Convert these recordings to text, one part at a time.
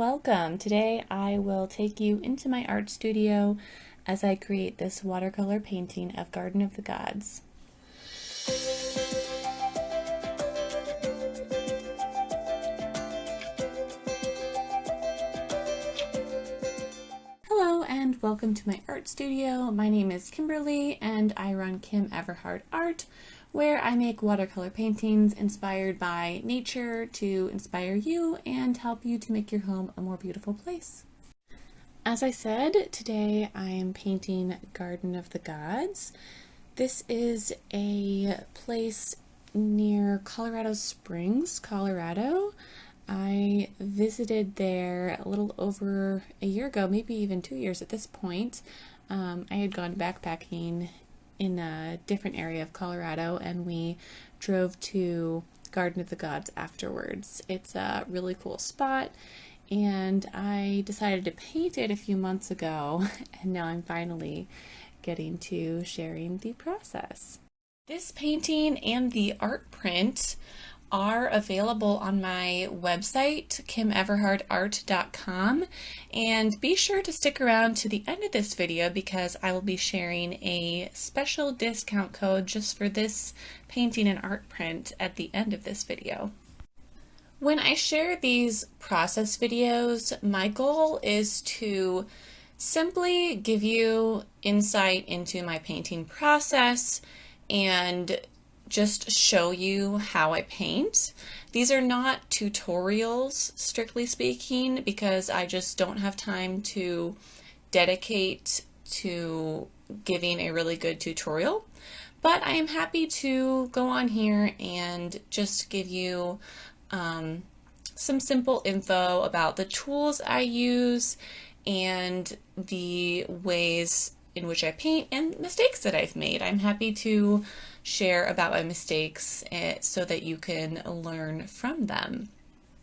Welcome! Today I will take you into my art studio as I create this watercolor painting of Garden of the Gods. Hello and welcome to my art studio. My name is Kimberlee and I run Kim Everhart Art, where I make watercolor paintings inspired by nature to inspire you and help you to make your home a more beautiful place. As I said, today I am painting Garden of the Gods. This is a place near Colorado Springs, Colorado. I visited there a little over a year ago, maybe even 2 years at this point. I had gone backpacking in a different area of Colorado and we drove to Garden of the Gods afterwards. It's a really cool spot and I decided to paint it a few months ago and now I'm finally getting to sharing the process. This painting and the art print are available on my website, kimeverhartart.com, and be sure to stick around to the end of this video because I will be sharing a special discount code just for this painting and art print at the end of this video. When I share these process videos, my goal is to simply give you insight into my painting process and just show you how I paint. These are not tutorials, strictly speaking, because I just don't have time to dedicate to giving a really good tutorial. But I am happy to go on here and just give you some simple info about the tools I use and the ways in which I paint and mistakes that I've made. I'm happy to share about my mistakes so that you can learn from them.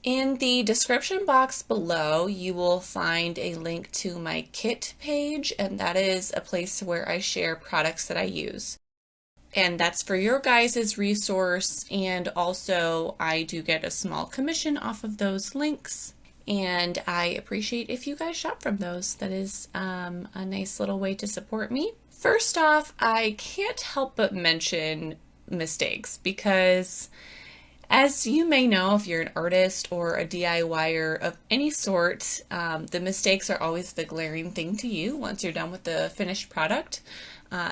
In the description box below, you will find a link to my kit page, and that is a place where I share products that I use. And that's for your guys' resource, and also I do get a small commission off of those links. And I appreciate if you guys shop from those. That is a nice little way to support me. First off, I can't help but mention mistakes because, as you may know, if you're an artist or a DIYer of any sort, the mistakes are always the glaring thing to you once you're done with the finished product.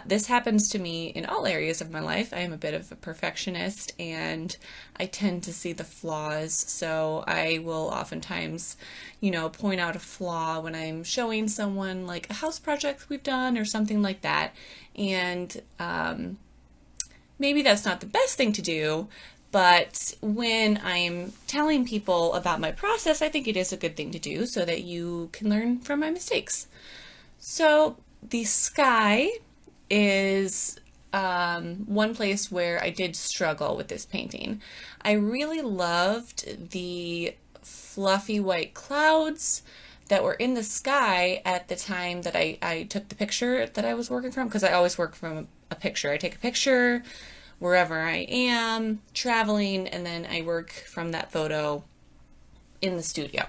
This happens to me in all areas of my life. I am a bit of a perfectionist and I tend to see the flaws, so I will oftentimes, point out a flaw when I'm showing someone like a house project we've done or something like that, and maybe that's not the best thing to do, but when I'm telling people about my process, I think it is a good thing to do so that you can learn from my mistakes. So the sky is one place where I did struggle with this painting. I really loved the fluffy white clouds that were in the sky at the time that I took the picture that I was working from, because I always work from a picture. I take a picture wherever I am traveling and then I work from that photo in the studio.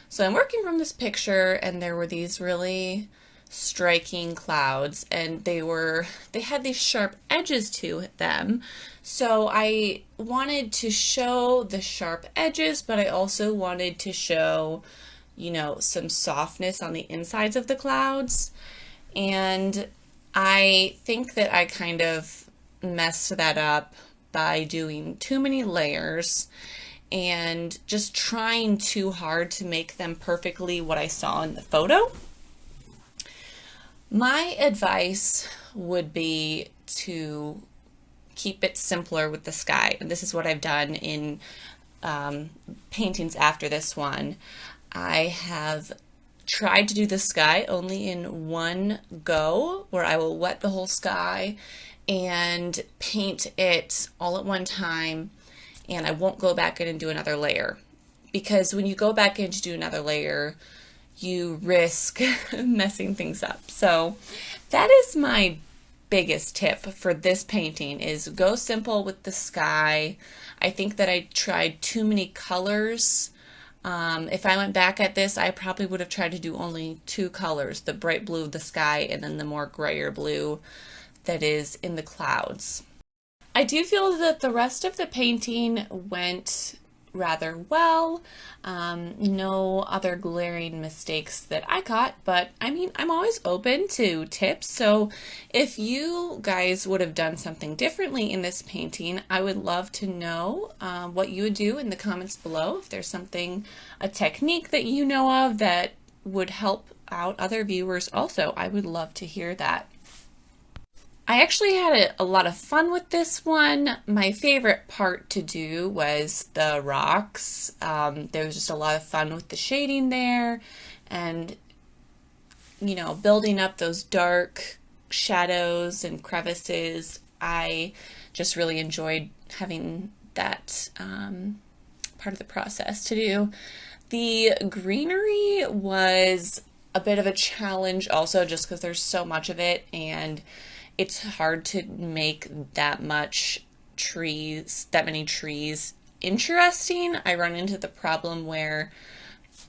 So I'm working from this picture and there were these really striking clouds and they had these sharp edges to them, so I wanted to show the sharp edges, but I also wanted to show some softness on the insides of the clouds, and I think that I kind of messed that up by doing too many layers and just trying too hard to make them perfectly what I saw in the photo. My advice would be to keep it simpler with the sky, and this is what I've done in paintings after this one. I have tried to do the sky only in one go, where I will wet the whole sky and paint it all at one time, and I won't go back in and do another layer, because when you go back in to do another layer, you risk messing things up. So that is my biggest tip for this painting, is go simple with the sky. I think that I tried too many colors If I went back at this, I probably would have tried to do only two colors, the bright blue of the sky and then the more grayer blue that is in the clouds. I do feel that the rest of the painting went rather well. No other glaring mistakes that I caught, but I mean, I'm always open to tips. So if you guys would have done something differently in this painting, I would love to know what you would do in the comments below. If there's something, a technique that you know of that would help out other viewers also, I would love to hear that. I actually had a lot of fun with this one. My favorite part to do was the rocks. There was just a lot of fun with the shading there and, you know, building up those dark shadows and crevices. I just really enjoyed having that part of the process to do. The greenery was a bit of a challenge also just because there's so much of it and it's hard to make that many trees interesting. I run into the problem where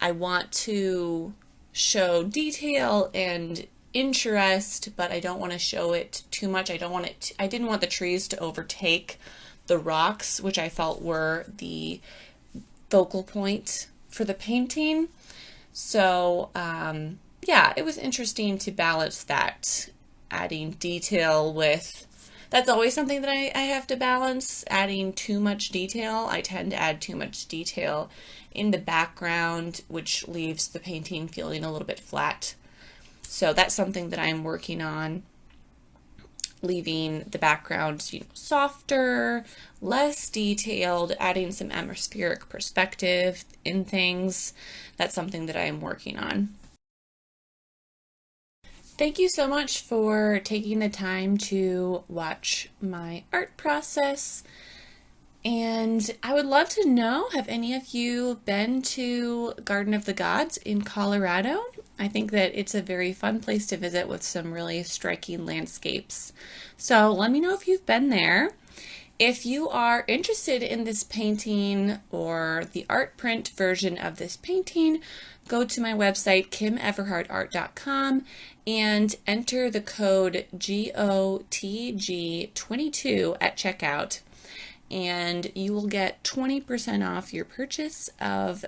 I want to show detail and interest, but I don't want to show it too much. I didn't want the trees to overtake the rocks, which I felt were the focal point for the painting. So, yeah, it was interesting to balance that. Adding detail with, that's always something that I have to balance, adding too much detail. I tend to add too much detail in the background, which leaves the painting feeling a little bit flat. So that's something that I'm working on, leaving the background, you know, softer, less detailed, adding some atmospheric perspective in things. That's something that I am working on. Thank you so much for taking the time to watch my art process. And I would love to know, have any of you been to Garden of the Gods in Colorado? I think that it's a very fun place to visit with some really striking landscapes. So let me know if you've been there. If you are interested in this painting or the art print version of this painting, go to my website, kimeverhardtart.com, and enter the code GOTG22 at checkout, and you will get 20% off your purchase of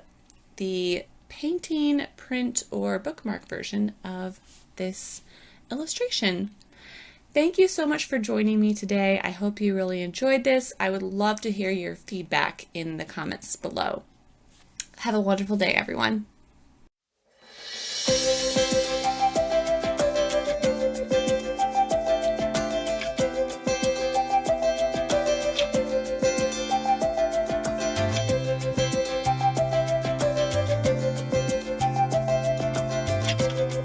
the painting, print, or bookmark version of this illustration. Thank you so much for joining me today. I hope you really enjoyed this. I would love to hear your feedback in the comments below. Have a wonderful day, everyone.